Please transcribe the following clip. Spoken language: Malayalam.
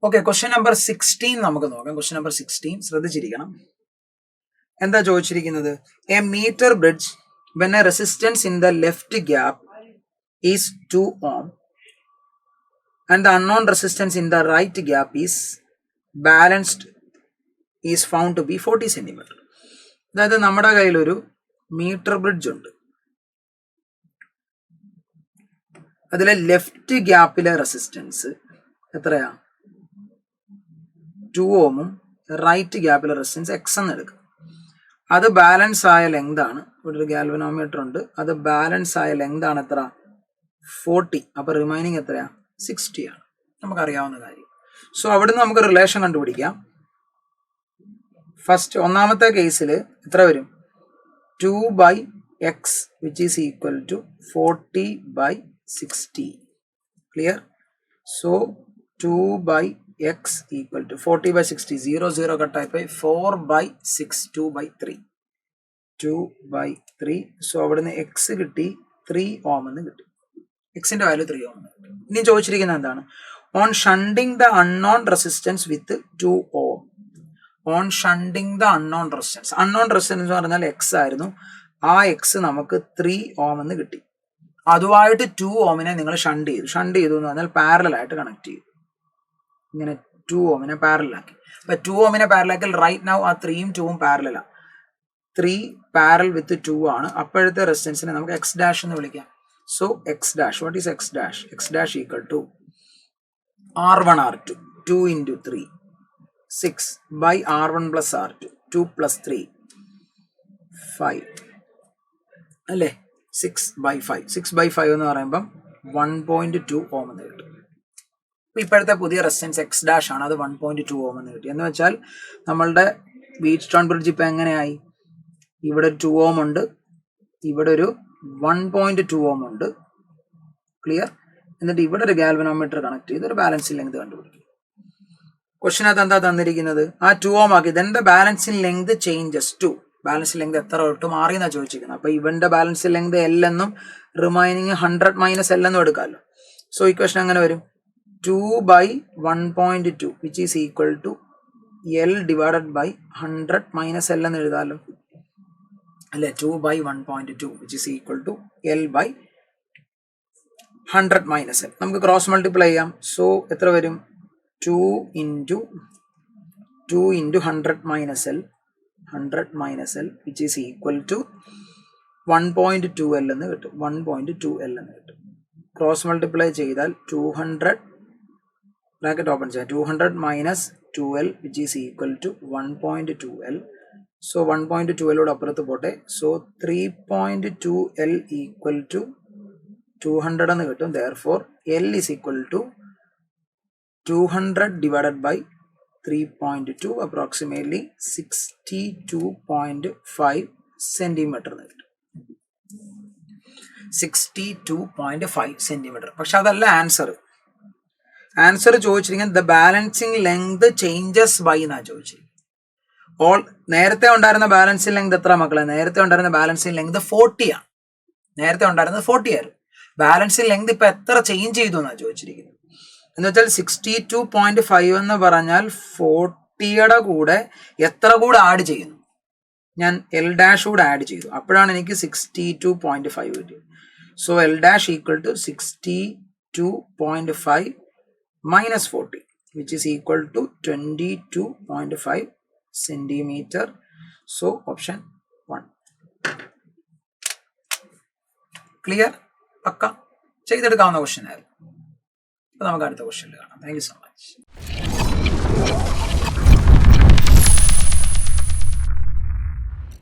ഓക്കെ, ക്വസ്റ്റ്യൻ നമ്പർ 16 നമുക്ക് നോക്കാം. ക്വസ്റ്റ്യൻ നമ്പർ 16 ശ്രദ്ധിച്ചിരിക്കണം. എന്താ ചോദിച്ചിരിക്കുന്നത്? A metre bridge when a resistance in the left gap is 2 ohm and the unknown resistance in the right gap is balanced is found to be 40 cm. അതായത് നമ്മുടെ കയ്യിലൊരു മീറ്റർ ബ്രിഡ്ജ് ഉണ്ട്. അതിലെ ലെഫ്റ്റ് ഗ്യാപ്പിലെ റെസിസ്റ്റൻസ് എത്രയാ? 2 ഓമും റൈറ്റ് ഗ്യാപ്പിലെ റെസിസ്റ്റൻസ് എക്സ് എന്ന് എടുക്കും. അത് ബാലൻസ് ആയ ലെങ്ത് ആണ്. ഇവിടെ ഒരു ഗാൽവനോമീറ്റർ ഉണ്ട്. അത് ബാലൻസ് ആയ ലെങ്ത് ആണ് എത്ര? 40. അപ്പൊ റിമൈനിങ് എത്രയാ? 60 ആണ്. നമുക്കറിയാവുന്ന കാര്യം. സോ അവിടുന്ന് നമുക്ക് റിലേഷൻ കണ്ടുപിടിക്കാം. ഫസ്റ്റ് ഒന്നാമത്തെ കേസിൽ എത്ര വരും? 2/x which is equal to 40/60. Clear? So 2/x equal to 40/60. 0 0 കട്ടായിപ്പോയി. 4/6 2/3. 2/3. So അവിടുന്ന് എക്സ് കിട്ടി 3 ഓം എന്ന് കിട്ടി. എക്സിന്റെ വാല്യൂ 3 ഓം എന്ന് കിട്ടി. ഇനി ചോദിച്ചിരിക്കുന്നത് എന്താണ്? On shunting the unknown resistance with 2 ohm. On shunting the unknown resistance. Unknown resistance എന്ന് പറഞ്ഞാൽ എക്സ് ആയിരുന്നു. ആ എക്സ് നമുക്ക് 3 ഓം എന്ന് കിട്ടി. അതുമായിട്ട് 2 ഓമിനെ നിങ്ങൾ ഷണ്ട് ചെയ്തു. ഷണ്ട് ചെയ്തു എന്ന് പറഞ്ഞാൽ പാരലൽ ആയിട്ട് കണക്ട് ചെയ്തു. ഇങ്ങനെ 2 ഓമിനെ പാരലാക്കി. അപ്പൊ 2 ഓമിനെ പാരലാക്കിയാൽ റൈറ്റ് നൗ ആ 3ഉം 2ഉം പാരലാണ്. 3 പാരൽ വിത്ത് 2 ആണ്. അപ്പോഴത്തെ റെസിസ്റ്റൻസിനെ നമുക്ക് എക്സ് ഡാഷ് എന്ന് വിളിക്കാം. So x dash, what is x dash? X dash equal to R1 R2 2 into 3 6 by R1 plus R2 2 plus 3 5 അല്ലേ? 6/5. 6/5 എന്ന് പറയുമ്പം 1.2 ഓം എന്ന് കിട്ടും. ഇപ്പോഴത്തെ പുതിയ റെസിസ്റ്റൻസ് എക്സ് ഡാഷ് ആണ്. അത് 1.2 ഓം എന്ന് കിട്ടി. എന്ന് വെച്ചാൽ നമ്മളുടെ വീറ്റ്സ്റ്റോൺ ബ്രിഡ്ജ് ഇപ്പൊ എങ്ങനെയായി? ഇവിടെ ഒരു 2 ഓം ഉണ്ട്, ഇവിടെ ഒരു 1.2 ഓം ഉണ്ട്. ക്ലിയർ? എന്നിട്ട് ഇവിടെ ഒരു ഗാൽവനോമീറ്റർ കണക്ട് ചെയ്ത് ഒരു ബാലൻസിംഗ് ലെങ്ത് കണ്ടുപിടിക്കും. ക്വസ്റ്റിനകത്ത് എന്താ തന്നിരിക്കുന്നത്? ആ 2 ഓം ആക്കി. Then the balancing length changes to. Balancing length എത്ര തൊട്ട് മാറി എന്നാ ചോദിച്ചിരിക്കുന്നത്. അപ്പൊ ഇവന്റെ ബാലൻസിംഗ് ലെങ്ത് എൽ എന്നും റിമൈനിങ് 100 മൈനസ് എൽ എന്നും എടുക്കാമല്ലോ. സോ ഈ ക്വസ്റ്റൻ എങ്ങനെ വരും? 2/1.2 which is equal to L divided by 100 minus L എന്ന് എഴുതാമല്ലോ അല്ലെ? 2/1.2 which is equal to L by 100 minus L. നമുക്ക് ക്രോസ് മൾട്ടിപ്ലൈ ചെയ്യാം. സോ എത്ര വരും? 2 into 100 minus L 100 minus L which is equal to 1.2L എന്ന് കിട്ടും. 1.2L എന്ന് കിട്ടും. ക്രോസ് മൾട്ടിപ്ലൈ ചെയ്താൽ 200 ബ്രാക്കറ്റ് ഓപ്പൺ ചെയ്യാം. 200 minus 2L which is equal to 1.2L. So 1.2L അപ്പുറത്ത് പോട്ടെ. സോ 3.2L equal to 200 എന്ന് കിട്ടും. Therefore L is equal to 200 divided by 3.2 approximately 62.5 centimetre എന്ന് കിട്ടും. 62.5 സെന്റിമീറ്റർ. പക്ഷെ അതല്ല ആൻസർ. ആൻസർ ചോദിച്ചിരിക്കുന്നത് the balancing length changes by എന്നാ ചോദിച്ചിരിക്കുന്നത്. ഓൾ നേരത്തെ ഉണ്ടായിരുന്ന ബാലൻസിങ് ലെങ്ത് എത്ര മക്കളെ? നേരത്തെ ഉണ്ടായിരുന്ന ബാലൻസിങ് ലെങ്ത് 40 ആണ്. നേരത്തെ ഉണ്ടായിരുന്നത് 40 ആയിരുന്നു. ബാലൻസിങ് ലെങ്ത് ഇപ്പൊ എത്ര ചേഞ്ച് ചെയ്തു എന്നാ ചോദിച്ചിരിക്കുന്നത്. എന്ന് വെച്ചാൽ 62.5 എന്ന് പറഞ്ഞാൽ 40യുടെ കൂടെ എത്ര കൂടെ ആഡ് ചെയ്യുന്നു? ഞാൻ എൽ ഡാഷ് കൂടെ ആഡ് ചെയ്തു. അപ്പോഴാണ് എനിക്ക് 62.5 കിട്ടിയത്. So L dash equal to 62.5 minus 40 which is equal to 22.5 centimeter. So option 1. Clear? Pucca ചെയ്തെടുക്കാവുന്ന question ആയിരുന്നു. അപ്പൊ നമുക്ക് അടുത്ത ക്വസ്റ്റ്യനിൽ കാണാം. Thank you so much.